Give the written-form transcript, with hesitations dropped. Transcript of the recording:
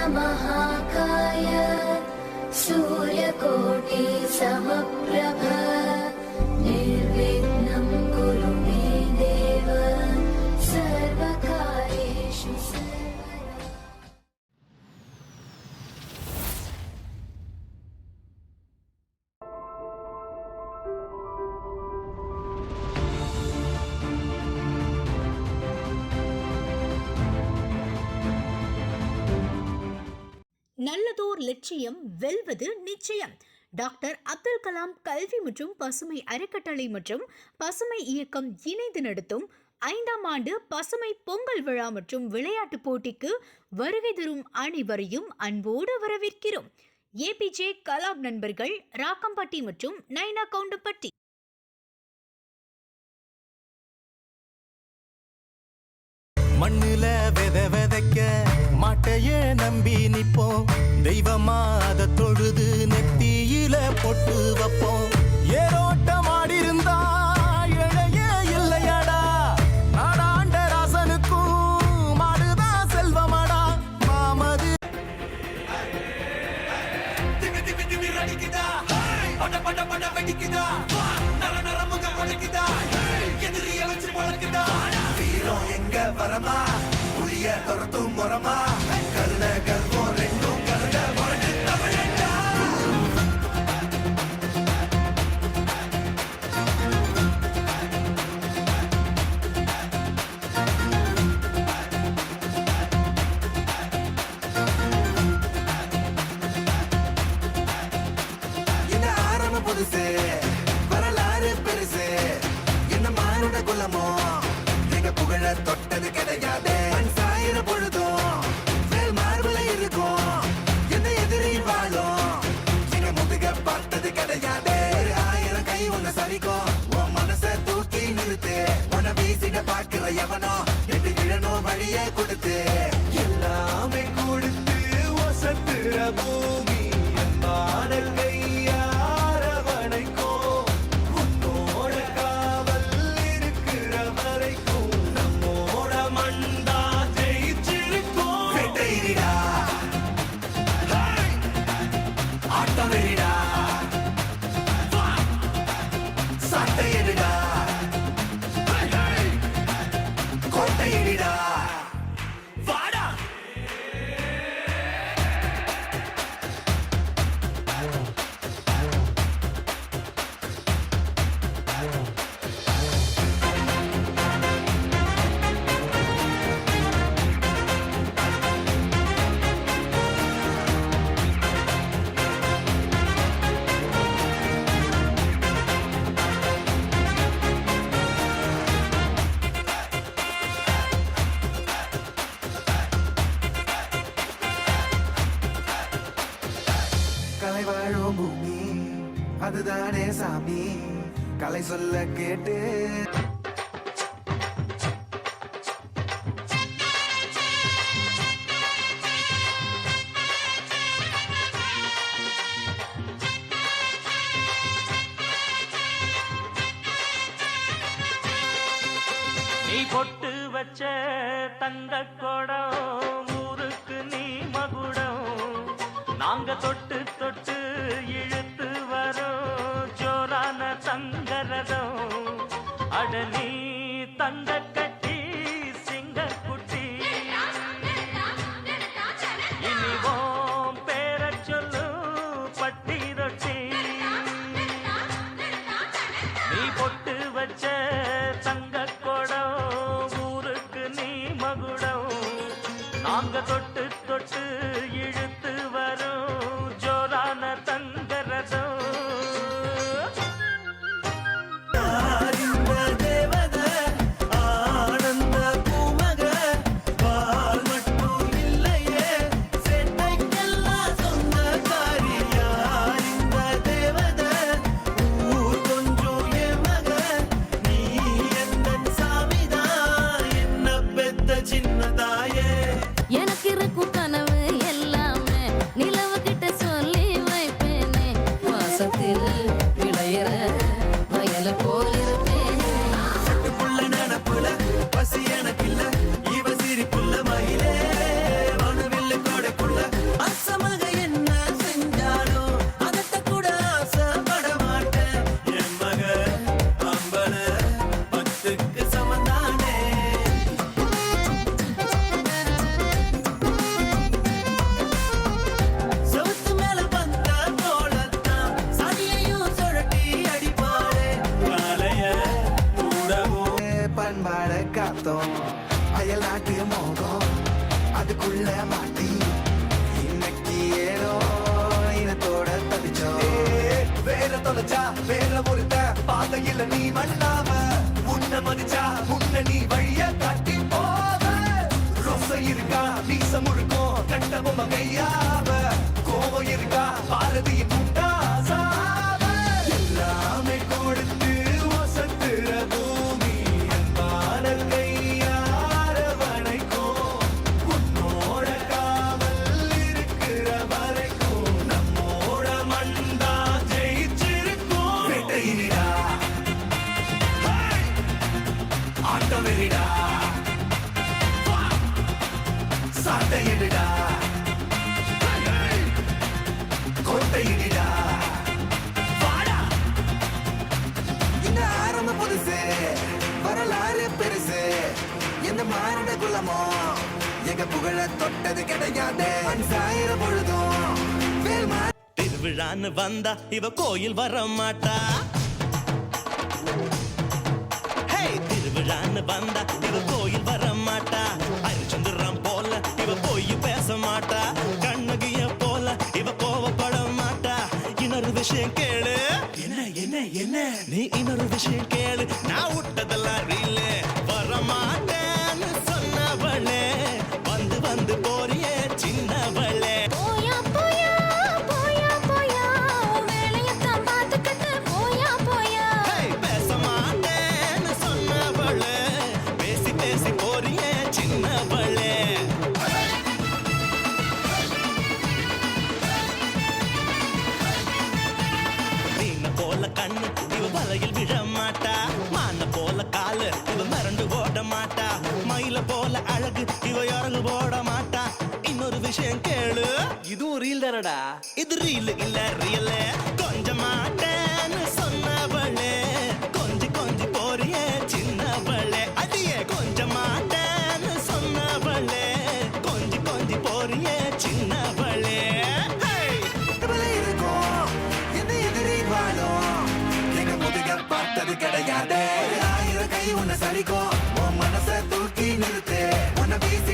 महाकाय सूर्यकोटि समप्रभ निर्विघ्नं कुरु मे देव सर्वकार्येषु सर्वदा। நல்லதோர் லட்சியம் வெல்வது நிச்சயம். டாக்டர் அப்துல் கலாம் கல்வி மற்றும் பசுமை அறக்கட்டளை மற்றும் பசுமை இயக்கம் இணைந்து நடத்தும் 5ஆம் ஆண்டு பசுமை பொங்கல் விழா மற்றும் விளையாட்டுப் போட்டிக்கு வருகை தரும் அனைவரையும் அன்போடு வரவேற்கிறோம். ஏபிஜே கலாம் நண்பர்கள், ராக்கம்பட்டி மற்றும் நைனா கவுண்டம்பட்டி. மண்ணுல விதைக்க மாட்டையே நம்பி நிப்போம், தெய்வமா அதை தொழுது நெத்தியில பொட்டு வைப்போம். ஏரோட்டம் ஆடி இருந்தா இழையே இல்லையடா, நாடாண்ட ராசனுக்கும் மாடுதான் செல்வமடா. மாமது வெடிக்குதா, நர நரமுக உடைக்குதா, எதிரிய வச்சு பழக்குதா. வீரம் எங்க வரமா, புளிய துரத்தும் முறமா, கருண கர்வம் ரெண்டும் கருண முரட்டு தமிழண்டா. என்ன ஆரம்பம் புதுசு, வரலாறு பெருசு, என்ன மானுட குலமோ புகழ தொட்டது கிடையாது. சாயிர பொழுதும் வேல் மார்புல இருக்கும், என்ன எதிரி வாழும் எங்க முதுக பார்த்தது கிடையாது. 1000 கை உன்னை சரிக்கும், உன் மனசை தூக்கி நிறுத்து. உன்னை வீசிட பாக்குற எவனோ எட்டு விழனோ வழியே கொடுத்து, எல்லாமே கொடுத்து வசத்துற பூமி அன்பான கையாரவணைக்கும். உன்னோட காவல் இருக்கிற வரைக்கும் வாழும் பூமி அதுதானே சாமி, கலை சொல்ல கேட்டு நீ பொட்டு வச்ச தங்க கொடம் ஊருக்கு நீ மகுடம், நாங்க தொட்டு தொட்டு இழுத்து வரோம் ஜோரான தங்கரதம். அடலி தங்க கட்டி சிங்க குட்டி, இனிவோம் பேர சொல்லு பட்டி ரொட்டி. நீ பொட்டு வச்ச தங்க கொடம் ஊருக்கு நீ மகுடம், நாங்க தொட்டு தொட்டு இழுத்து வரும் ஜோரான தங்கரதம். எனக்கு உள்ள மாட்டி இன்னைக்கு ஏனோ இனத்தோட தவிச்சோம். வேற தொலைச்சா வேற ஒருத்த பாதையில நீ மண்ணாம உன்னை மதிச்சா உன்னை நீ வழிய காட்டி போவ. ரொசை இருக்கா நீசம் முழுக்கும் கண்ட பொம்மை கையாவ. கோபம் இருக்கா பாரதியின் முண்டாசாவ. எல்லாமே கொடுத்து வசத்துற பூமி அன்பான கையார வணைக்கும். உன்னோட காவல் இருக்கிற வரைக்கும் நம்மோட மண்டா ஜெயிச்சிருக்கும். வெட்டையிடா ஆட்டம் வெறிடா சாட்டையிடா கோட்டையிடா வாடா. இந்த ஆரம்ப புதுசு வரலாறு பெருசு. எந்த மானிட குலமோ எங்க புகழ தொட்டது கிடையாது. சாயிர பொழுதும் வேல்மா திருவிழான்னு வந்தா இவ கோயில் வர மாட்டா. ஹே, திருவிழான்னு வந்தா இவ கோயில் வர மாட்டா. அரிச்சந்திரம் போல இவ போய் பேச மாட்டா. கண்ணகிய போல இவ கோவப்பட மாட்டா. இன்னொரு விஷயம் கேளு. என்ன என்ன என்ன நீ இன்னொரு விஷயம் கேளு. நான் விட்டதெல்லாம் ரீலு. வர மாட்டேன்னு சொன்னவளே வந்து வந்து போறியே சின்னவளே. போயா போயா போயா போயா வேலையத்தான் பார்த்துக்கிட்டு போயா போயா. ஹேய், பேச மாட்டேன்னு சொன்னவளே பேசி பேசி போறியே சின்னவளே. மீன போல கண்ணு இவ வலையில் விழ மாட்டா. மான போல காலு இவ மறந்து ஓட மாட்டா. மயில போல அழகு இவ இறங்கு போட மாட்டா. இன்னொரு விஷயம் கேளு. இதுவும் ரீல் தானடா. இது ரீல் இல்ல ரியல். கொஞ்ச மாட்டேன்னு சொன்னவளே கொஞ்சி கொஞ்சி போறியே சின்னவளே. அடியே கொஞ்ச மாட்டேன்னு சொன்னவளே கொஞ்சி கொஞ்சி போறியே சின்னவளே. ஹேய், கவலை இருக்கும் எந்த எதிரி வாழும் எங்க முதுக பார்த்தது கிடையாது. 1000 கை உன்னை சரிக்கும் உன் மனசை தூக்கி நிறுத்து. உன்னை வீசி